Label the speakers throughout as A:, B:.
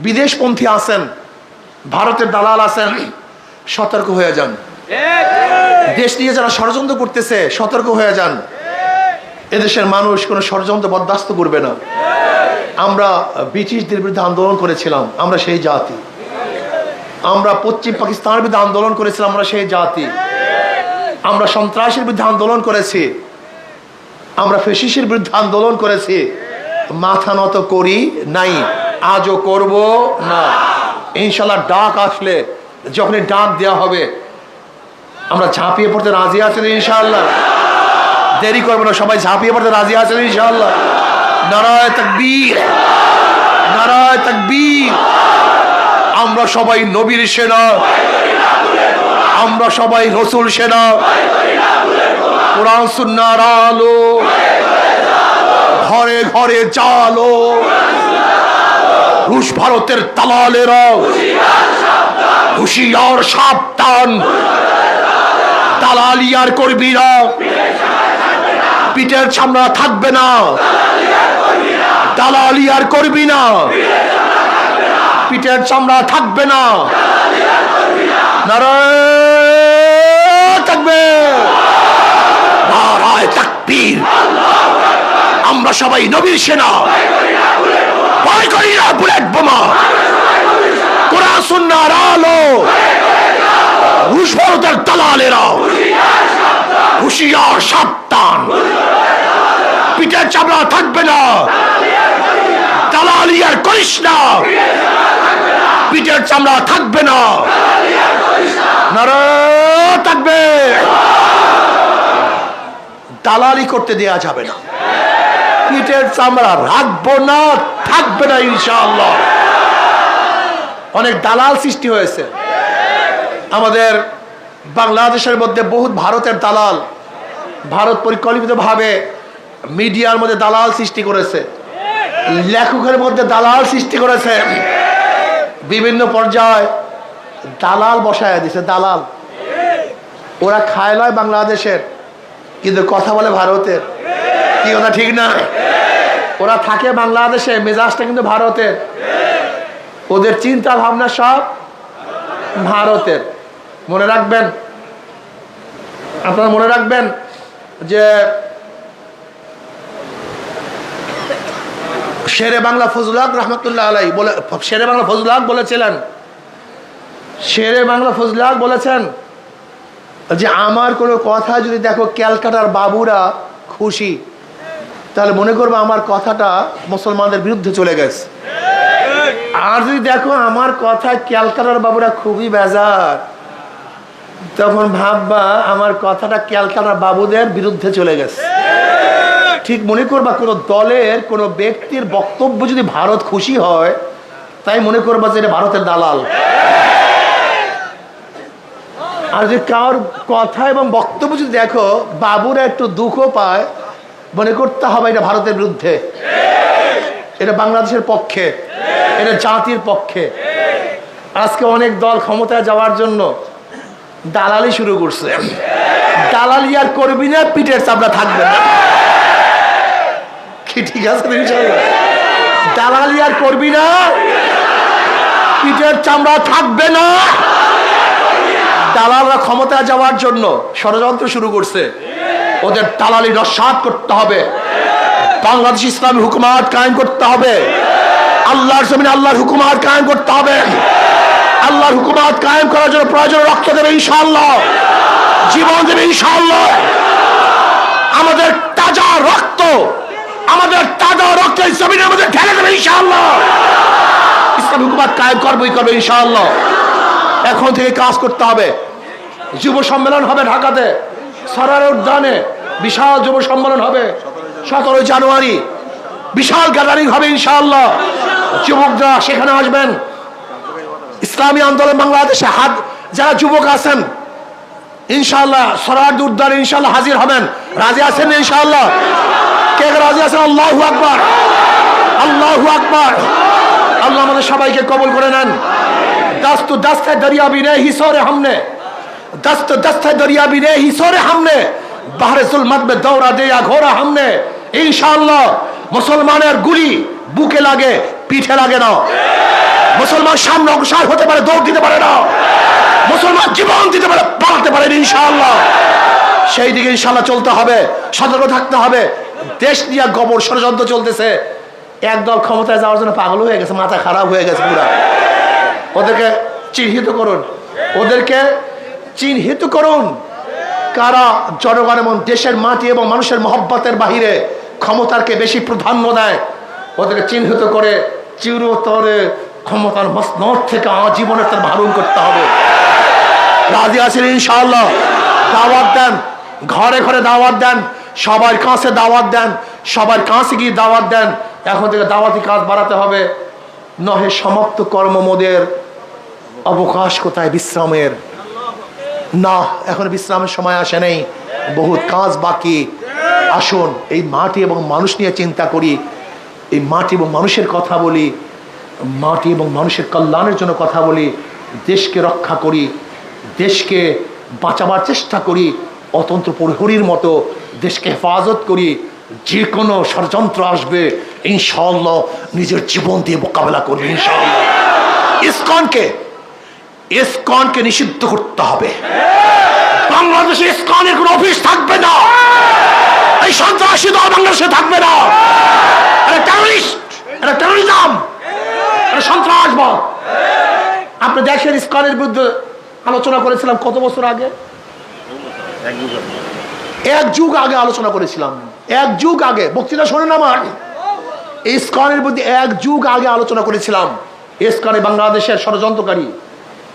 A: বিদেশপন্থী আছেন, ভারতের দালাল আছেন, সতর্ক হয়ে যান। দেশ নিয়ে যারা ষড়যন্ত্র করতেছে সতর্ক হয়ে যান। এদেশের মানুষ কোনো ষড়যন্ত্র বরদাস্ত করবে না। আমরা ব্রিটিশদের বিরুদ্ধে আন্দোলন করেছিলাম, আমরা সেই জাতি। আমরা পশ্চিম পাকিস্তানের বিরুদ্ধে আন্দোলন করেছিলাম, আমরা সেই জাতি। আমরা সন্ত্রাসের বিরুদ্ধে আন্দোলন করেছি, আমরা ফ্যাসিস্টের বিরুদ্ধে আন্দোলন করেছি, মাথা নত করি নাই, আজও করব না। ইনশাল্লাহ ডাক আসলে, যখনই ডাক দেওয়া হবে আমরা ঝাঁপিয়ে পড়তে রাজি আছেন ইনশাআল্লাহ। দেরি করবো না, সবাই ঝাঁপিয়ে পড়তে রাজি আছেন ইনশাআল্লাহ। নারায়ে তাকবীর, নারায়ে তাকবীর। আমরা সবাই নবীর সেনা, আমরা সবাই রসুল সেনা। কোরআন সুন্নাহর আলো, ঘরে ঘরে জালো। রুশ ভারতের দালালেরা হুঁশিয়ার সাবধান। দালালি আর করবি না, পিঠের চামড়া থাকবে না। দালালি আর করবি না, পিঠের চামড়া থাকবে না। নারায়ে তাকবীর, নারায়ে তাকবীর। আমরা সবাই নবীর সেনা, ভয় করি না বুলেট বোমা। কোরআন সুন্নাহর আলো, রুশ ভারতের দালালেরা হুঁশিয়ার সাবধান। পিঠের চামড়া থাকবে না, দালালি আর করিস না, পিঠের চামড়া থাকবে না। নারায়ে তাকবীর। দালালি করতে দেয়া যাবে না, পিঠের চামড়া রাখবো না, থাকবে না ইনশাআল্লাহ। অনেক দালাল সৃষ্টি হয়েছে আমাদের বাংলাদেশের মধ্যে, বহুত ভারতের দালাল। ভারত পরিকল্পিতভাবে মিডিয়ার মধ্যে দালাল সৃষ্টি করেছে, লেখকের মধ্যে দালাল সৃষ্টি করেছে, বিভিন্ন পর্যায়ে দালাল বসায় দিছে। দালাল ওরা খায় লয় বাংলাদেশের, কিন্তু কথা বলে ভারতের। কি কথা ঠিক না? ওরা থাকে বাংলাদেশে, মেজাজটা কিন্তু ভারতের। ওদের চিন্তা ভাবনা সব ভারতের। মনে রাখবেন, আপনারা মনে রাখবেন যে শেরে বাংলা ফজলুল হক রহমতুল্লাহ আলাই বলে, শেরে বাংলা ফজলুল হক বলেছিলেন, শেরে বাংলা ফজলুল হক বলেছেন যে আমার কোনো কথা যদি দেখো ক্যালকাটার বাবুরা খুশি, তাহলে মনে করবো আমার কথাটা মুসলমানদের বিরুদ্ধে চলে গেছে। আর যদি দেখো আমার কথা ক্যালকাটার বাবুরা খুবই বেজার, তখন ভাববা আমার কথাটা ক্যালকাটার বাবুদের বিরুদ্ধে চলে গেছে। ঠিক মনে করবা কোনো দলের কোনো ব্যক্তির বক্তব্য যদি ভারত খুশি হয়, তাই মনে করবা যে এটা ভারতের দালাল। আর যদি কারোর কথা এবং বক্তব্য যদি দেখো বাবুরা একটু দুঃখ পায়, মনে করতে হবে এটা ভারতের বিরুদ্ধে, এটা বাংলাদেশের পক্ষে, এটা জাতির পক্ষে। আজকে অনেক দল ক্ষমতায় যাওয়ার জন্য দালালি শুরু করছে। দালালি আর করবি না, পিঠের চামড়া থাকবে না। কি ঠিক আছে? দালালি আর করবি না, পিঠের চামড়া থাকবে না। দালালরা ক্ষমতায় যাওয়ার জন্য ষড়যন্ত্র শুরু করছে। ওদের দালালি নস্যাৎ করতে হবে। বাংলাদেশ ইসলামী হুকুমাত কায়েম করতে হবে। আল্লাহর জমিনে আল্লাহর হুকুমাত কায়েম করতে হবে। আল্লাহর হুকুমাত কায়েম করার জন্য প্রয়োজন রক্ত দেবে ইনশাআল্লাহ, জীবন দেবে ইনশাআল্লাহ। আমাদের তাজা রক্ত, আমাদের তাজা রক্ত এই জমিনের মধ্যে ঢেলে দেবে ইনশাআল্লাহ। ইসলামী হুকুমাত কায়েম করবে ইনশাআল্লাহ। এখন থেকে কাজ করতে হবে। যুব সম্মেলন হবে ঢাকাতে, সরার উদ্যানে বিশাল যুব সম্মেলন হবে 17 জানুয়ারি। বিশাল গ্যাদারিং হবে ইনশাআল্লাহ। যুবকরা সেখানে আসবেন। ইসলামী আন্দোলন বাংলাদেশে হাত যারা যুবক আছেন ইনশাআল্লাহ সরার উদ্যানে ইনশাআল্লাহ হাজির হবেন। রাজি আছেন ইনশাআল্লাহ? কে রাজি আছেন? আল্লাহু আকবার, আল্লাহু আকবার। আল্লাহ আমাদের সবাইকে কবুল করে নেন। दस्त दस्त है दरिया भी नहीं हिसोरे हमने, दस्त दस्त है दरिया भी नहीं हिसोरे हमने, बाहर जुल्मत में दौरा दिया घोरा हमने। इंशाअल्लाह मुसलमानेर गुली बुके लागे पीठे लागे ना। মুসলমান সামনে অগ্রসর হতে পারে, দৌড় দিতে পারে না। মুসলমান জীবন দিতে পারে, পালাতে পারে ইনশাআল্লাহ। সেই দিকে ইনশাআল্লাহ চলতে হবে, সতর্ক থাকতে হবে। দেশ নিয়ে গোবর ষড়যন্ত্র চলতেছে। একদল ক্ষমতায় যাওয়ার জন্য পাগল হয়ে গেছে, মাথা খারাপ হয়ে গেছে পুরা। ওদেরকে চিহ্নিত করুন, ওদেরকে চিহ্নিত করুন কারা জনগণ এবং দেশের মাটি এবং মানুষের মহব্বতের বাহিরে ক্ষমতাকে বেশি প্রাধান্য দেয়। ওদেরকে চিহ্নিত করে চিরতরে ক্ষমতার মসনদ থেকে আজীবনের তার ভারণ করতে হবে। রাজি আছেন ইনশাআল্লাহ? দাওয়াত দেন, ঘরে ঘরে দাওয়াত দেন, সবার কাছে দাওয়াত দেন, সবার কাছে গিয়ে দাওয়াত দেন। এখন থেকে দাওয়াতি কাজ বাড়াতে হবে। নহে সমাপ্ত কর্মমোদের অবকাশ কোথায় বিশ্রামের? না, এখন বিশ্রামের সময় আসে নেই, বহুত কাজ বাকি। আসুন এই মাটি এবং মানুষ নিয়ে চিন্তা করি, এই মাটি এবং মানুষের কথা বলি, মাটি এবং মানুষের কল্যাণের জন্য কথা বলি, দেশকে রক্ষা করি, দেশকে বাঁচাবার চেষ্টা করি, অতন্ত্র প্রহরীর মতো দেশকে হেফাজত করি। যে কোনো ষড়যন্ত্র আসবে ইনশাআল্লাহ নিজের জীবন দিয়ে মোকাবেলা করবে ইনশাআল্লাহ। ইসকনকে নিষিদ্ধ করতে হবে। বাংলাদেশে ইসকনের কোনো অফিস থাকবে না, এই সন্ত্রাসী দল বাংলাদেশে থাকবে না। এটা টেররিস্ট, এটা টেররিজম, এটা সন্ত্রাসবাদ। আপনি দেখেন ইসকনের বিরুদ্ধে আলোচনা করেছিলাম কত বছর আগে? এক যুগ আগে আলোচনা করেছিলাম, এক যুগ আগে। বক্তৃতা শোনেন আমার, ইসকনের বিরুদ্ধে এক যুগ আগে আলোচনা করেছিলাম। ইসকনে বাংলাদেশের ষড়যন্ত্রকারী,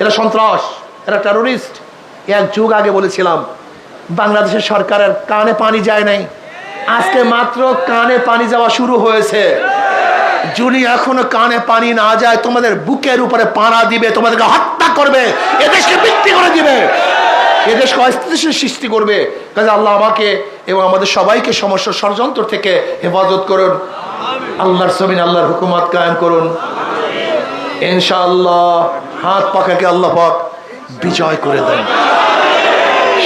A: এরা সন্ত্রাস, এরা টেররিস্ট। এক যুগ আগে বলেছিলাম। বাংলাদেশের সরকারের কানে পানি যায় নাই, আজকে মাত্র কানে পানি যাওয়া শুরু হয়েছে। যদি এখনো কানে পানি না যায়, তোমাদের বুকের উপরে পাড়া দিবে, তোমাদেরকে হত্যা করবে, এদেশকে বিক্রি করে দিবে, এদেশকে অস্থিতিশীল সৃষ্টি করবে। কাজে আল্লাহ আমাকে এবং আমাদের সবাইকে সমস্যা ষড়যন্ত্র থেকে হেফাজত করুন। আল্লাহর জমিন আল্লাহর হুকুমত কায়েম করুন ইনশাআল্লাহ। হাত পাখাকে আল্লাহ পাক বিজয় করে দেন।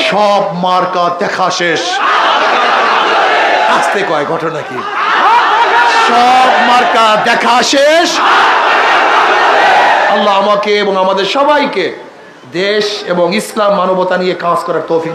A: সব মার্কা দেখা শেষ। আসতে কয় ঘটনা কি? সব মার্কা দেখা শেষ। আল্লাহ আমাকে এবং আমাদের সবাইকে দেশ এবং ইসলাম মানবতা নিয়ে কাজ করার তৌফিক